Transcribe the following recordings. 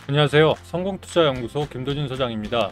안녕하세요. 성공투자연구소 김도진 소장입니다.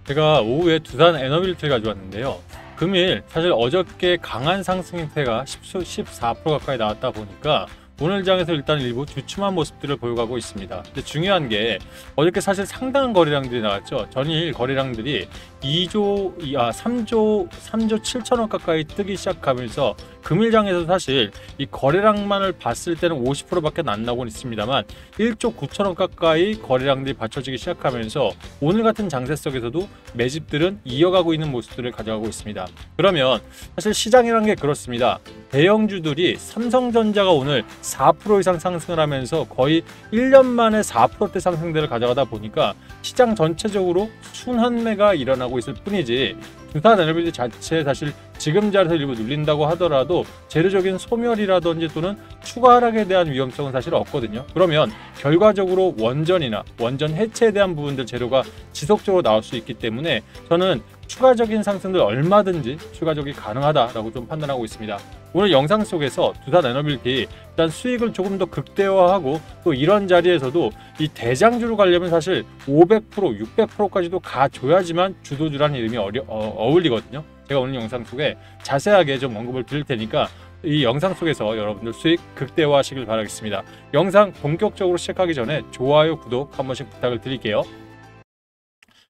제가 오후에 두산 에너빌트를 가져왔는데요. 금일 사실 어저께 강한 상승 형태가 14% 가까이 나왔다 보니까 오늘 장에서 일단 일부 주춤한 모습들을 보여가고 있습니다. 근데 중요한 게 어저께 사실 상당한 거래량들이 나왔죠. 전일 거래량들이 3조 7천억 가까이 뜨기 시작하면서 금일장에서 사실 이 거래량만을 봤을 때는 50%밖에 안 나오곤 있습니다만 1조 9천억 가까이 거래량들이 받쳐지기 시작하면서 오늘 같은 장세 속에서도 매집들은 이어가고 있는 모습들을 가져가고 있습니다. 그러면 사실 시장이란 게 그렇습니다. 대형주들이 삼성전자가 오늘 4% 이상 상승을 하면서 거의 1년 만에 4%대 상승들을 가져가다 보니까 시장 전체적으로 순환매가 일어나고 있을 뿐이지 두산 에너빌리티 자체 사실 지금 자리에서 일부 눌린다고 하더라도 재료적인 소멸이라든지 또는 추가 하락에 대한 위험성은 사실 없거든요. 그러면 결과적으로 원전이나 원전 해체에 대한 부분들 재료가 지속적으로 나올 수 있기 때문에 저는 추가적인 상승들 얼마든지 추가적이 가능하다라고 좀 판단하고 있습니다. 오늘 영상 속에서 두산 에너빌리티 일단 수익을 조금 더 극대화하고 또 이런 자리에서도 이 대장주로 가려면 사실 500%, 600%까지도 가줘야지만 주도주라는 이름이 어울리거든요. 제가 오늘 영상 속에 자세하게 좀 언급을 드릴 테니까 이 영상 속에서 여러분들 수익 극대화하시길 바라겠습니다. 영상 본격적으로 시작하기 전에 좋아요, 구독 한 번씩 부탁을 드릴게요.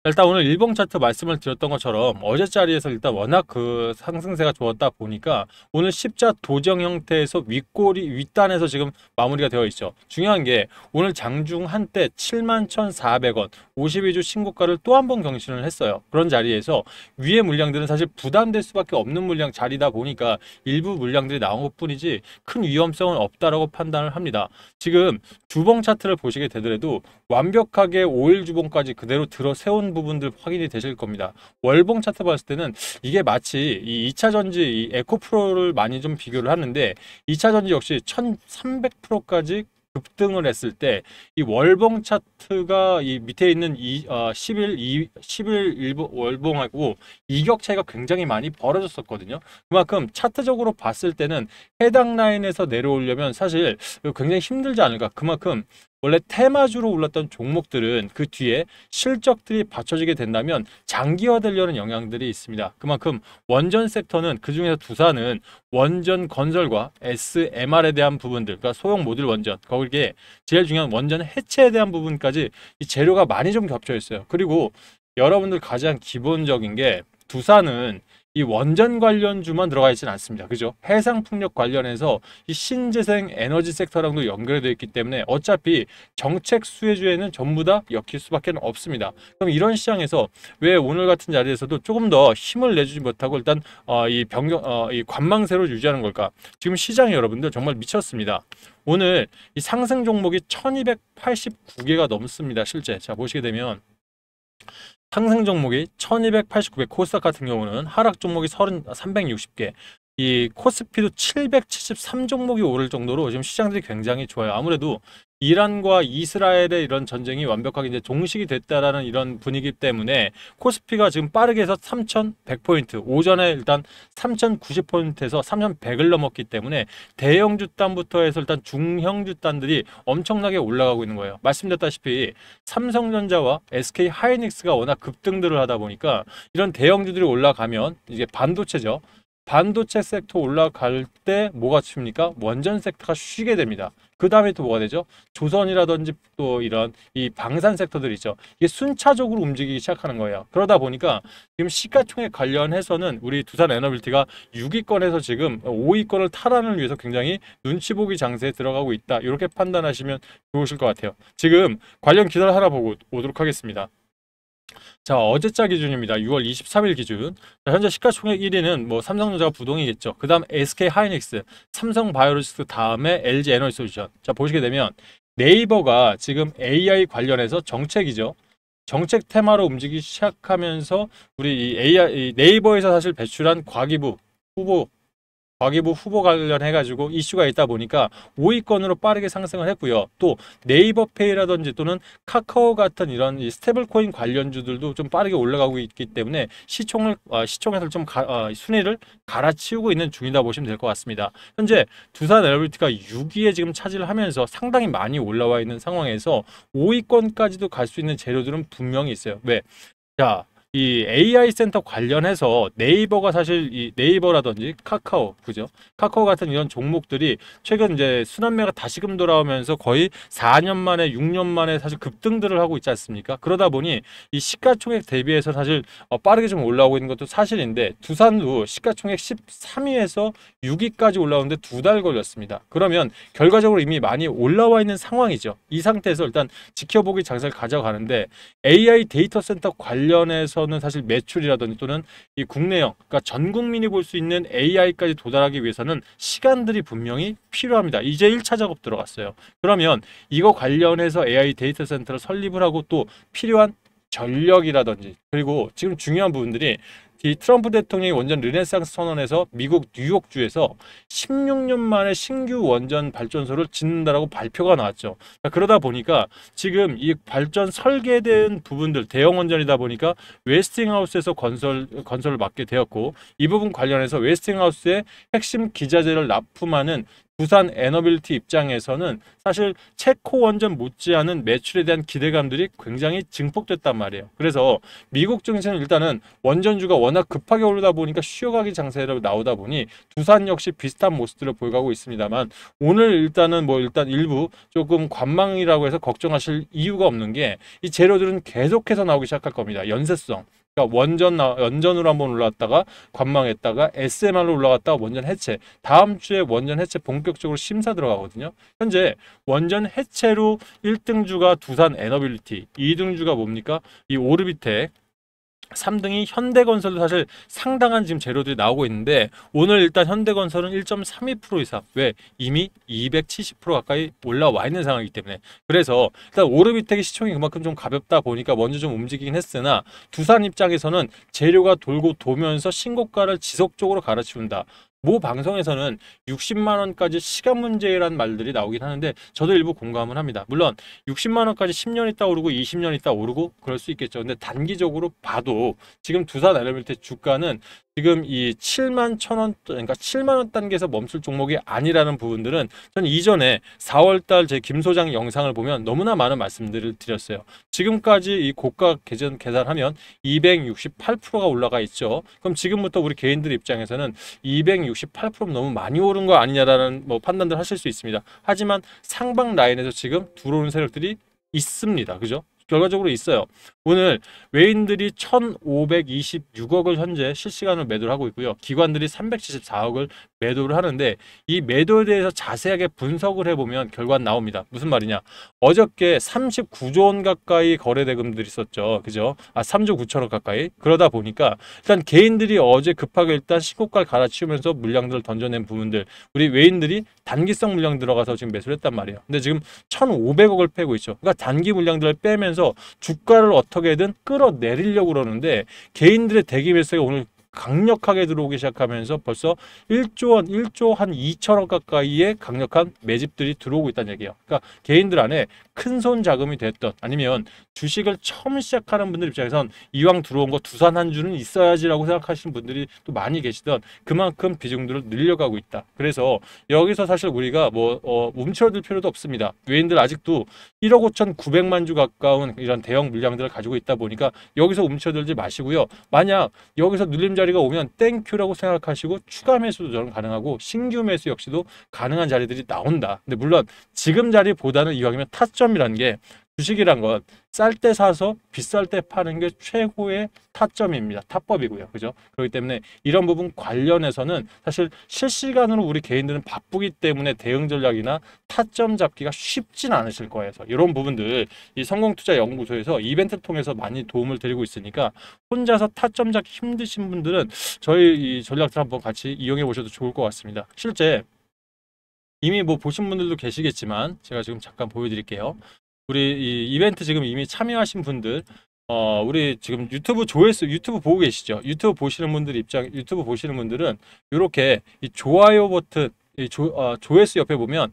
일단 오늘 일봉 차트 말씀을 드렸던 것처럼 어제 자리에서 일단 워낙 그 상승세가 좋았다 보니까 오늘 십자 도정 형태에서 윗단에서 지금 마무리가 되어 있죠. 중요한 게 오늘 장중 한때 71,400원 52주 신고가를 또 한 번 경신을 했어요. 그런 자리에서 위의 물량들은 사실 부담될 수밖에 없는 물량 자리다 보니까 일부 물량들이 나온 것 뿐이지 큰 위험성은 없다라고 판단을 합니다. 지금 주봉 차트를 보시게 되더라도 완벽하게 5일 주봉까지 그대로 들어 세운 부분들 확인이 되실 겁니다. 월봉 차트 봤을 때는 이게 마치 이 2차전지 이 에코프로를 많이 좀 비교를 하는데 2차전지 역시 1300%까지 급등을 했을 때 이 월봉 차트가 이 밑에 있는 10일 일부 월봉하고 이격 차이가 굉장히 많이 벌어졌었거든요. 그만큼 차트적으로 봤을 때는 해당 라인에서 내려오려면 사실 굉장히 힘들지 않을까. 그만큼 원래 테마주로 올랐던 종목들은 그 뒤에 실적들이 받쳐지게 된다면 장기화되려는 영향들이 있습니다. 그만큼 원전 섹터는 그중에서 두산은 원전 건설과 SMR에 대한 부분들, 그러니까 소형 모듈 원전, 거기에 제일 중요한 원전 해체에 대한 부분까지 이 재료가 많이 좀 겹쳐 있어요. 그리고 여러분들 가장 기본적인 게 두산은 이 원전 관련주만 들어가 있지는 않습니다. 그죠? 해상풍력 관련해서 이 신재생 에너지 섹터랑도 연결되어 있기 때문에 어차피 정책 수혜주에는 전부 다 엮일 수밖에 없습니다. 그럼 이런 시장에서 왜 오늘 같은 자리에서도 조금 더 힘을 내주지 못하고 일단 이 관망세로 유지하는 걸까? 지금 시장이 여러분들 정말 미쳤습니다. 오늘 이 상승 종목이 1289개가 넘습니다. 실제 자 보시게 되면 상승 종목이 1289개, 코스닥 같은 경우는 하락 종목이 360개, 이 코스피도 773 종목이 오를 정도로 지금 시장들이 굉장히 좋아요. 아무래도 이란과 이스라엘의 이런 전쟁이 완벽하게 이제 종식이 됐다라는 이런 분위기 때문에 코스피가 지금 빠르게 해서 3100포인트, 오전에 일단 3090포인트에서 3100을 넘었기 때문에 대형주단부터 해서 일단 중형주단들이 엄청나게 올라가고 있는 거예요. 말씀드렸다시피 삼성전자와 SK 하이닉스가 워낙 급등들을 하다 보니까 이런 대형주들이 올라가면 이게 반도체죠. 반도체 섹터 올라갈 때 뭐가 칩니까? 원전 섹터가 쉬게 됩니다. 그 다음에 또 뭐가 되죠? 조선이라든지 또 이런 이 방산 섹터들 있죠. 이게 순차적으로 움직이기 시작하는 거예요. 그러다 보니까 지금 시가총액 관련해서는 우리 두산 에너빌티가 6위권에서 지금 5위권을 탈환을 위해서 굉장히 눈치 보기 장세에 들어가고 있다. 이렇게 판단하시면 좋으실 것 같아요. 지금 관련 기사를 하나 보고 오도록 하겠습니다. 자, 어제자 기준입니다. 6월 23일 기준. 자, 현재 시가총액 1위는 뭐 삼성전자가 부동이겠죠. 그 다음 SK 하이닉스, 삼성바이오로직스 다음에 LG 에너지솔루션. 자, 보시게 되면 네이버가 지금 AI 관련해서 정책이죠. 정책 테마로 움직이기 시작하면서 우리 이 AI, 이 네이버에서 사실 배출한 과기부 후보 과기부 후보 관련해가지고 이슈가 있다 보니까 5위권으로 빠르게 상승을 했고요. 또 네이버페이라든지 또는 카카오 같은 이런 이 스테이블코인 관련주들도 좀 빠르게 올라가고 있기 때문에 시총에서 좀 순위를 갈아치우고 있는 중이다 보시면 될 것 같습니다. 현재 두산 에너빌리티가 6위에 지금 차지를 하면서 상당히 많이 올라와 있는 상황에서 5위권까지도 갈 수 있는 재료들은 분명히 있어요. 왜? 자, 이 AI 센터 관련해서 네이버가 사실 이 네이버라든지 카카오, 그죠? 카카오 같은 이런 종목들이 최근 이제 순환매가 다시금 돌아오면서 거의 4년 만에 6년 만에 사실 급등들을 하고 있지 않습니까? 그러다 보니 이 시가총액 대비해서 사실 빠르게 좀 올라오고 있는 것도 사실인데 두산도 시가총액 13위에서 6위까지 올라오는데 2달 걸렸습니다. 그러면 결과적으로 이미 많이 올라와 있는 상황이죠. 이 상태에서 일단 지켜보기 장세를 가져가는데 AI 데이터 센터 관련해서는 사실 매출이라든지 또는 이 국내형, 그러니까 전 국민이 볼 수 있는 AI까지 도달하기 위해서는 시간들이 분명히 필요합니다. 이제 1차 작업 들어갔어요. 그러면 이거 관련해서 AI 데이터 센터를 설립을 하고 또 필요한 전력이라든지 그리고 지금 중요한 부분들이 이 트럼프 대통령이 원전 르네상스 선언에서 미국 뉴욕주에서 16년 만에 신규 원전 발전소를 짓는다라고 발표가 나왔죠. 그러다 보니까 지금 이 발전 설계된 부분들 대형 원전이다 보니까 웨스팅하우스에서 건설을 맡게 되었고 이 부분 관련해서 웨스팅하우스의 핵심 기자재를 납품하는 두산 에너빌리티 입장에서는 사실 체코 원전 못지않은 매출에 대한 기대감들이 굉장히 증폭됐단 말이에요. 그래서 미국 증시는 일단은 원전주가 워낙 급하게 오르다 보니까 쉬어가기 장세로 나오다 보니 두산 역시 비슷한 모습들을 보여가고 있습니다만 오늘 일단은 일단 일부 조금 관망이라고 해서 걱정하실 이유가 없는 게 이 재료들은 계속해서 나오기 시작할 겁니다. 연쇄성. 그러니까 원전으로 한번 올라왔다가 관망했다가 SMR로 올라갔다가 원전 해체. 다음 주에 원전 해체 본격적으로 심사 들어가거든요. 현재 원전 해체로 1등주가 두산 에너빌리티, 2등주가 뭡니까? 이 오르비텍, 3등이 현대건설도 사실 상당한 지금 재료들이 나오고 있는데 오늘 일단 현대건설은 1.32% 이상 왜? 이미 270% 가까이 올라와 있는 상황이기 때문에 그래서 일단 오르비텍의 시총이 그만큼 좀 가볍다 보니까 먼저 좀 움직이긴 했으나 두산 입장에서는 재료가 돌고 도면서 신고가를 지속적으로 갈아치운다. 모 방송에서는 60만 원까지 시간 문제란 말들이 나오긴 하는데 저도 일부 공감을 합니다. 물론 60만 원까지 10년 있다 오르고 20년 있다 오르고 그럴 수 있겠죠. 근데 단기적으로 봐도 지금 두산 에너빌리티 주가는 지금 이 7만 1,000원, 그러니까 7만 원 단계에서 멈출 종목이 아니라는 부분들은 저는 이전에 4월달 제 김 소장 영상을 보면 너무나 많은 말씀들을 드렸어요. 지금까지 이 고가 계산하면 268%가 올라가 있죠. 그럼 지금부터 우리 개인들 입장에서는 268% 너무 많이 오른 거 아니냐라는 판단들 하실 수 있습니다. 하지만 상방 라인에서 지금 들어오는 세력들이 있습니다. 그죠? 결과적으로 있어요. 오늘 외인들이 1,526억을 현재 실시간으로 매도를 하고 있고요. 기관들이 374억을 매도를 하는데 이 매도에 대해서 자세하게 분석을 해보면 결과는 나옵니다. 무슨 말이냐? 어저께 39조 원 가까이 거래 대금들이 있었죠. 그죠? 3조 9천억 가까이. 그러다 보니까 일단 개인들이 어제 급하게 일단 신고가를 갈아치우면서 물량들을 던져낸 부분들 우리 외인들이 단기성 물량 들어가서 지금 매수를 했단 말이에요. 근데 지금 1,500억을 빼고 있죠. 그러니까 단기 물량들을 빼면서 주가를 어떻게든 끌어내리려고 그러는데 개인들의 대기 매수가 오늘 강력하게 들어오기 시작하면서 벌써 1조 원, 1조 한 2천억 가까이의 강력한 매집들이 들어오고 있다는 얘기예요. 그러니까 개인들 안에 큰 손 자금이 됐던 아니면 주식을 처음 시작하는 분들 입장에선 이왕 들어온 거 두산 한 주는 있어야지라고 생각하시는 분들이 또 많이 계시던 그만큼 비중들을 늘려가고 있다. 그래서 여기서 사실 우리가 움츠러들 필요도 없습니다. 외인들 아직도 1억 5,900만 주 가까운 이런 대형 물량들을 가지고 있다 보니까 여기서 움츠러들지 마시고요. 만약 여기서 눌림 자리가 오면 땡큐라고 생각하시고 추가 매수도 저는 가능하고 신규 매수 역시도 가능한 자리들이 나온다. 근데 물론 지금 자리보다는 이왕이면 타점이라는 게 주식이란 건 쌀 때 사서 비쌀 때 파는 게 최고의 타점입니다. 타법이고요. 그죠? 그렇기 때문에 이런 부분 관련해서는 사실 실시간으로 우리 개인들은 바쁘기 때문에 대응 전략이나 타점 잡기가 쉽진 않으실 거예요. 그래서 이런 부분들 이 성공투자연구소에서 이벤트 통해서 많이 도움을 드리고 있으니까 혼자서 타점 잡기 힘드신 분들은 저희 이 전략들 한번 같이 이용해 보셔도 좋을 것 같습니다. 실제 이미 보신 분들도 계시겠지만 제가 지금 잠깐 보여드릴게요. 우리 이 이벤트 지금 이미 참여하신 분들 우리 지금 유튜브 조회수, 유튜브 보고 계시죠? 유튜브 보시는 분들 유튜브 보시는 분들은 이렇게 이 좋아요 버튼, 조회수 옆에 보면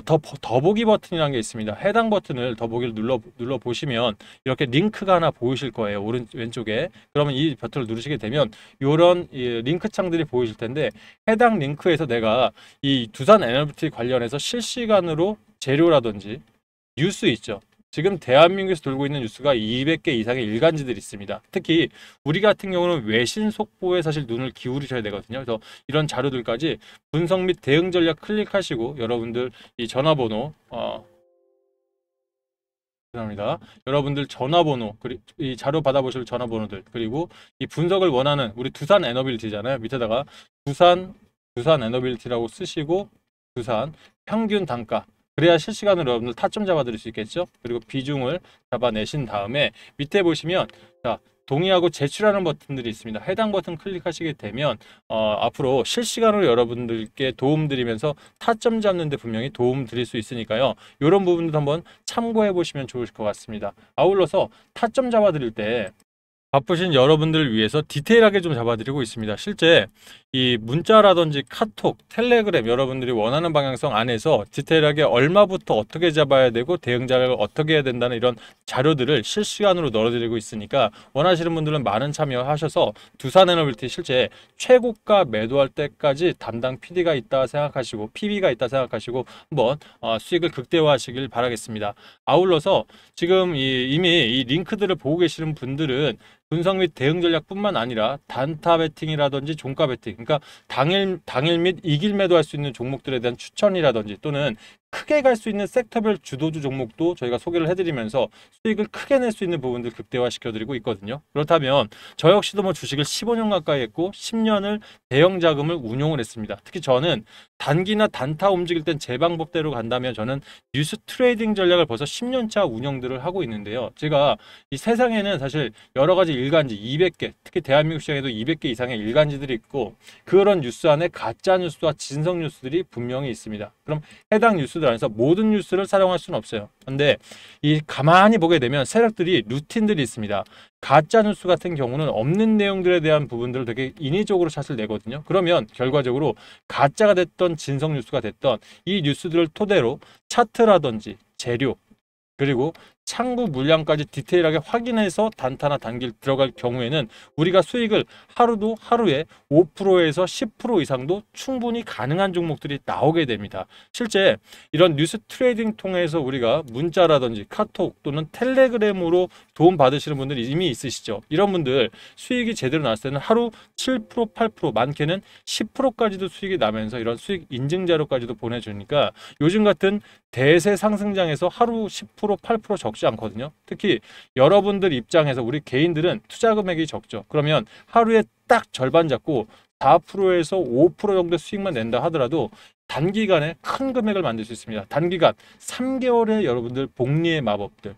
더보기 버튼이라는 게 있습니다. 해당 버튼을 더보기를 눌러 보시면 이렇게 링크가 하나 보이실 거예요. 왼쪽에. 그러면 이 버튼을 누르시게 되면 이런 링크 창들이 보이실 텐데, 해당 링크에서 내가 이 두산 NLT 관련해서 실시간으로 재료라든지 뉴스 있죠. 지금 대한민국에서 돌고 있는 뉴스가 200개 이상의 일간지들이 있습니다. 특히 우리 같은 경우는 외신 속보에 사실 눈을 기울이셔야 되거든요. 그래서 이런 자료들까지 분석 및 대응 전략 클릭하시고, 여러분들 이 전화번호, 죄송합니다. 여러분들 전화번호, 이 자료 받아보실 전화번호들, 그리고 이 분석을 원하는 우리 두산 에너빌리티잖아요. 밑에다가 두산 에너빌리티라고 쓰시고, 두산 평균 단가, 그래야 실시간으로 여러분들 타점 잡아드릴 수 있겠죠. 그리고 비중을 잡아내신 다음에 밑에 보시면, 자, 동의하고 제출하는 버튼들이 있습니다. 해당 버튼 클릭하시게 되면 앞으로 실시간으로 여러분들께 도움 드리면서 타점 잡는 데 분명히 도움 드릴 수 있으니까요. 이런 부분도 한번 참고해 보시면 좋을 것 같습니다. 아울러서 타점 잡아 드릴 때 바쁘신 여러분들을 위해서 디테일하게 좀 잡아드리고 있습니다. 실제 이 문자라든지 카톡, 텔레그램, 여러분들이 원하는 방향성 안에서 디테일하게 얼마부터 어떻게 잡아야 되고 대응 자료를 어떻게 해야 된다는 이런 자료들을 실시간으로 넣어드리고 있으니까, 원하시는 분들은 많은 참여하셔서 두산에너빌티 실제 최고가 매도할 때까지 담당 PD가 있다 생각하시고, PB가 있다 생각하시고 한번 수익을 극대화하시길 바라겠습니다. 아울러서 지금 이미 이 링크들을 보고 계시는 분들은 분석 및 대응 전략뿐만 아니라 단타 베팅이라든지 종가 베팅, 그러니까 당일 및 이길 매도할 수 있는 종목들에 대한 추천이라든지, 또는 크게 갈 수 있는 섹터별 주도주 종목도 저희가 소개를 해드리면서 수익을 크게 낼 수 있는 부분들 극대화시켜드리고 있거든요. 그렇다면 저 역시도 뭐 주식을 15년 가까이 했고 10년을 대형 자금을 운용을 했습니다. 특히 저는 단기나 단타 움직일 땐 제 방법대로 간다면 저는 뉴스 트레이딩 전략을 벌써 10년차 운영들을 하고 있는데요. 제가 이 세상에는 사실 여러 가지 일간지 200개, 특히 대한민국 시장에도 200개 이상의 일간지들이 있고, 그런 뉴스 안에 가짜 뉴스와 진성 뉴스들이 분명히 있습니다. 그럼 해당 뉴스들 안에서 모든 뉴스를 사용할 수는 없어요. 근데 이 가만히 보게 되면 세력들이 루틴들이 있습니다. 가짜 뉴스 같은 경우는 없는 내용들에 대한 부분들을 되게 인위적으로 샷을 내거든요. 그러면 결과적으로 가짜가 됐던 진성 뉴스가 됐던 이 뉴스들을 토대로 차트라든지 재료, 그리고 창구 물량까지 디테일하게 확인해서 단타나 단기를 들어갈 경우에는 우리가 수익을 하루에 5%에서 10% 이상도 충분히 가능한 종목들이 나오게 됩니다. 실제 이런 뉴스 트레이딩 통해서 우리가 문자라든지 카톡 또는 텔레그램으로 도움 받으시는 분들이 이미 있으시죠. 이런 분들 수익이 제대로 났을 때는 하루 7%, 8%, 많게는 10%까지도 수익이 나면서 이런 수익 인증 자료까지도 보내주니까 요즘 같은 대세 상승장에서 하루 10%, 8% 적지 않거든요. 특히 여러분들 입장에서 우리 개인들은 투자 금액이 적죠. 그러면 하루에 딱 절반 잡고 4%에서 5% 정도 수익만 낸다 하더라도 단기간에 큰 금액을 만들 수 있습니다. 단기간 3개월에 여러분들 복리의 마법들.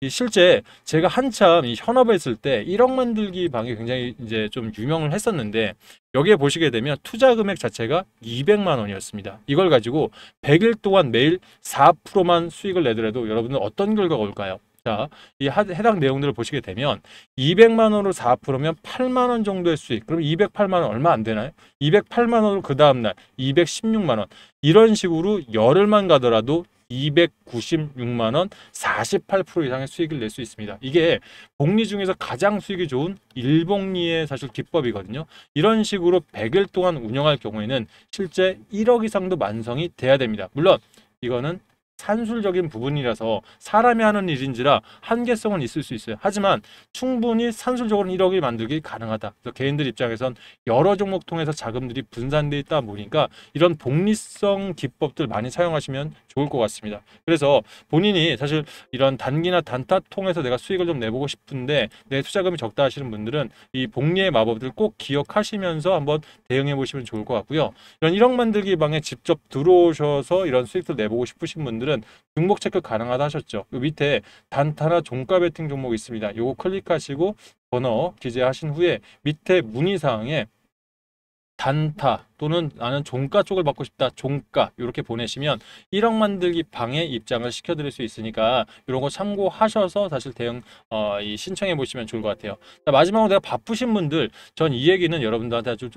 실제 제가 한참 이 현업에 있을 때 1억 만들기 방이 굉장히 이제 좀 유명을 했었는데, 여기에 보시게 되면 투자 금액 자체가 200만 원이었습니다. 이걸 가지고 100일 동안 매일 4%만 수익을 내더라도 여러분은 어떤 결과가 올까요? 자, 이 해당 내용들을 보시게 되면 200만 원으로 4%면 8만 원 정도의 수익. 그럼 208만 원 얼마 안 되나요? 208만 원으로 그 다음날 216만 원. 이런 식으로 열흘만 가더라도 296만 원, 48% 이상의 수익을 낼 수 있습니다. 이게 복리 중에서 가장 수익이 좋은 일복리의 사실 기법이거든요. 이런 식으로 100일 동안 운영할 경우에는 실제 1억 이상도 완성이 돼야 됩니다. 물론 이거는 산술적인 부분이라서 사람이 하는 일인지라 한계성은 있을 수 있어요. 하지만 충분히 산술적으로는 1억이 만들기 가능하다. 그래서 개인들 입장에선 여러 종목 통해서 자금들이 분산되어 있다 보니까 이런 복리성 기법들 많이 사용하시면 좋을 것 같습니다. 그래서 본인이 사실 이런 단기나 단타 통해서 내가 수익을 좀 내보고 싶은데 내 투자금이 적다 하시는 분들은 이 복리의 마법들 꼭 기억하시면서 한번 대응해 보시면 좋을 것 같고요. 이런 1억 만들기 방에 직접 들어오셔서 이런 수익들 내보고 싶으신 분들은 등록 체크 가능하다 하셨죠. 그 밑에 단타나 종가 베팅 종목이 있습니다. 요거 클릭하시고 번호 기재하신 후에 밑에 문의사항에 단타 또는 나는 종가 쪽을 받고 싶다. 종가 이렇게 보내시면 1억 만들기 방에 입장을 시켜드릴 수 있으니까 이런 거 참고하셔서 사실 대응 이 신청해 보시면 좋을 것 같아요. 자, 마지막으로 내가 바쁘신 분들 전 이 얘기는 여러분들한테 아주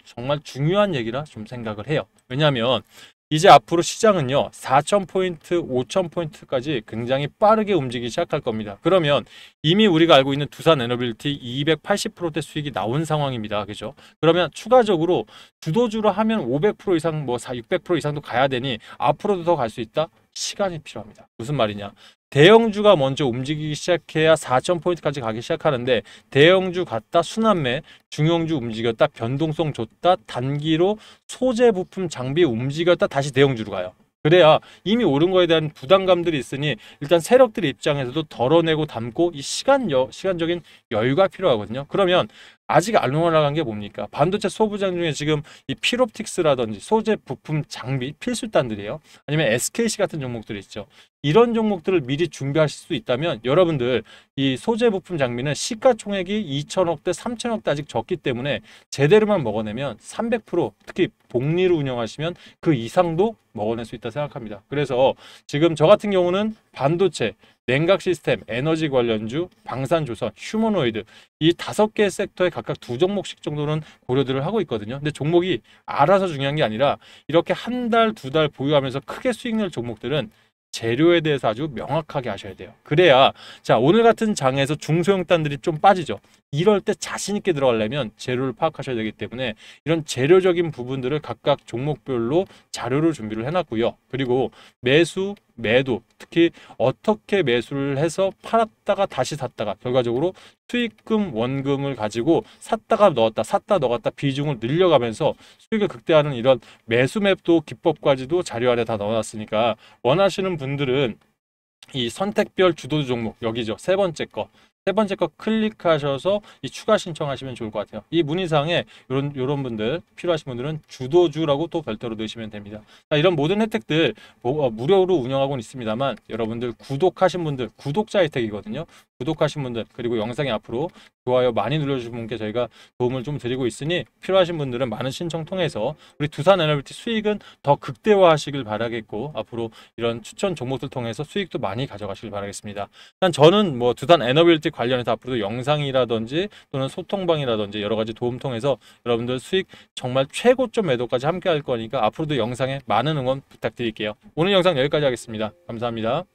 정말 중요한 얘기라 좀 생각을 해요. 왜냐하면 이제 앞으로 시장은요 4,000포인트, 5,000포인트까지 굉장히 빠르게 움직이기 시작할 겁니다. 그러면 이미 우리가 알고 있는 두산 에너빌티 280%대 수익이 나온 상황입니다. 그죠? 그러면 추가적으로 주도주로 하면 500% 이상, 뭐 600% 이상도 가야 되니 앞으로도 더 갈 수 있다? 시간이 필요합니다. 무슨 말이냐? 대형주가 먼저 움직이기 시작해야 4,000포인트까지 가기 시작하는데 대형주 갔다 순환매, 중형주 움직였다 변동성 줬다 단기로 소재 부품 장비 움직였다 다시 대형주로 가요. 그래야 이미 오른 거에 대한 부담감들이 있으니 일단 세력들 입장에서도 덜어내고 담고 이 시간적인 여유가 필요하거든요. 그러면 아직 안 올라간 게 뭡니까? 반도체 소부장 중에 지금 이 필옵틱스라든지 소재 부품 장비 필수단들이에요. 아니면 SKC 같은 종목들이 있죠. 이런 종목들을 미리 준비하실 수 있다면 여러분들 이 소재 부품 장비는 시가총액이 2천억대 3천억대 아직 적기 때문에 제대로만 먹어내면 300% 특히 복리로 운영하시면 그 이상도 먹어낼 수 있다 생각합니다. 그래서 지금 저 같은 경우는 반도체, 냉각 시스템, 에너지 관련주, 방산조선, 휴머노이드 이 5개 섹터에 각각 2종목씩 정도는 고려들을 하고 있거든요. 근데 종목이 알아서 중요한 게 아니라 이렇게 한 달, 2달 보유하면서 크게 수익 낼 종목들은 재료에 대해서 아주 명확하게 하셔야 돼요. 그래야 자 오늘 같은 장에서 중소형단들이 좀 빠지죠. 이럴 때 자신 있게 들어가려면 재료를 파악하셔야 되기 때문에 이런 재료적인 부분들을 각각 종목별로 자료를 준비를 해놨고요. 그리고 매수, 매도 특히 어떻게 매수를 해서 팔았다가 다시 샀다가 결과적으로 수익금, 원금을 가지고 샀다가 넣었다, 샀다 넣었다 비중을 늘려가면서 수익을 극대화하는 이런 매수 맵도 기법까지도 자료 안에 다 넣어놨으니까 원하시는 분들은 이 선택별 주도주 종목 여기죠. 세 번째 거 클릭하셔서 이 추가 신청하시면 좋을 것 같아요. 이 문의사항에 이런 분들 필요하신 분들은 주도주라고 또 별도로 넣으시면 됩니다. 자, 이런 모든 혜택들 무료로 운영하고는 있습니다만 여러분들 구독하신 분들 구독자 혜택이거든요. 구독하신 분들 그리고 영상에 앞으로 좋아요 많이 눌러주신 분께 저희가 도움을 좀 드리고 있으니 필요하신 분들은 많은 신청 통해서 우리 두산 에너빌티 수익은 더 극대화하시길 바라겠고 앞으로 이런 추천 종목들 통해서 수익도 많이 가져가시길 바라겠습니다. 일단 저는 뭐 두산 에너빌티 관련해서 앞으로도 영상이라든지 또는 소통방이라든지 여러 가지 도움 통해서 여러분들 수익 정말 최고점 매도까지 함께 할 거니까 앞으로도 영상에 많은 응원 부탁드릴게요. 오늘 영상 여기까지 하겠습니다. 감사합니다.